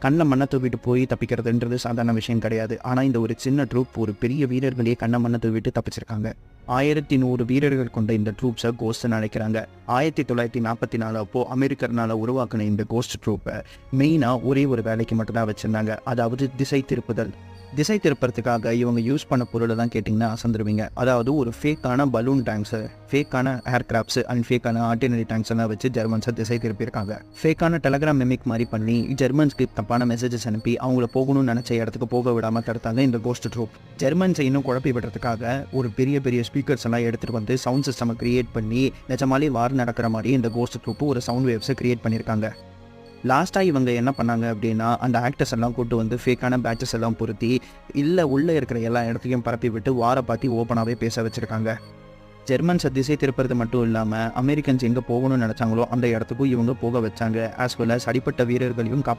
கண்ணில் மண்ணை தூவிட்டு போய் தப்பிக்கிறதுன்றது சாதாரண விஷயம் கிடையாது. ஆனால் இந்த ஒரு சின்ன ட்ரூப் ஒரு பெரிய வீரர்களையே கண்ணை மண்ணை தூவிட்டு தப்பிச்சிருக்காங்க. 1100 வீரர்கள் கொண்ட இந்த ட்ரூப்ஸை கோஸ்ட்னு அழைக்கிறாங்க. 1944 அப்போ அமெரிக்கர்னால உருவாக்கின இந்த கோஸ்ட் ட்ரூப்பை மெயினாக ஒரே ஒரு வேலைக்கு மட்டும்தான் வச்சுருந்தாங்க. அதாவது திசை திருப்புதல். திசை திருப்புறதுக்காக இவங்க யூஸ் பண்ண பொருளை தான் கேட்டிங்கன்னா அசந்துருவீங்க. அதாவது ஒரு ஃபேக்கான பலூன் டேங்க்ஸு, ஃபேக்கான ஏர்கிராஃப்ட்ஸு அண்ட் ஃபேக்கான ஆர்டினரி டேங்க்ஸ் எல்லாம் வச்சு ஜெர்மன்ஸை திசை திருப்பியிருக்காங்க. ஃபேக்கான டெலகிராம் மிமிக் மாதிரி பண்ணி ஜெர்மன்ஸ்க்கு தப்பான மெசேஜஸ் அனுப்பி அவங்கள போகணும்னு நினச்ச இடத்துக்கு போக விடாமல் தடுத்தாங்க இந்த கோஸ்ட் ட்ரூப். ஜெர்மன்ஸை இன்னும் குழப்பி விடுறதுக்காக ஒரு பெரிய பெரிய ஸ்பீக்கர்ஸ் எல்லாம் எடுத்துகிட்டு வந்து சவுண்ட் சிஸ்டம் கிரியேட் பண்ணி நிஜமாலே வார் நடக்கிற மாதிரி இந்த கோஸ்ட் ட்ரூப்பு ஒரு சவுண்ட் வேவ்ஸை கிரியேட் பண்ணியிருக்காங்க. லாஸ்ட்டாக இவங்க என்ன பண்ணாங்க அப்படின்னா, அந்த ஆக்டர்ஸ் எல்லாம் கூட்டு வந்து ஃபேக்கான பேட்சஸ் எல்லாம் பொருத்தி உள்ளே இருக்கிற எல்லா இடத்தையும் பரப்பி விட்டு வாரை பார்த்து ஓப்பனாகவே பேச வச்சுருக்காங்க. ஜெர்மன்ஸை திசை திருப்புறது மட்டும் இல்லாமல் அமெரிக்கன்ஸ் எங்கே போகணும்னு நினச்சாங்களோ அந்த இடத்துக்கும் இவங்க போக வச்சாங்க. ஆஸ் வெல் அஸ் அடிப்பட்ட வீரர்களையும்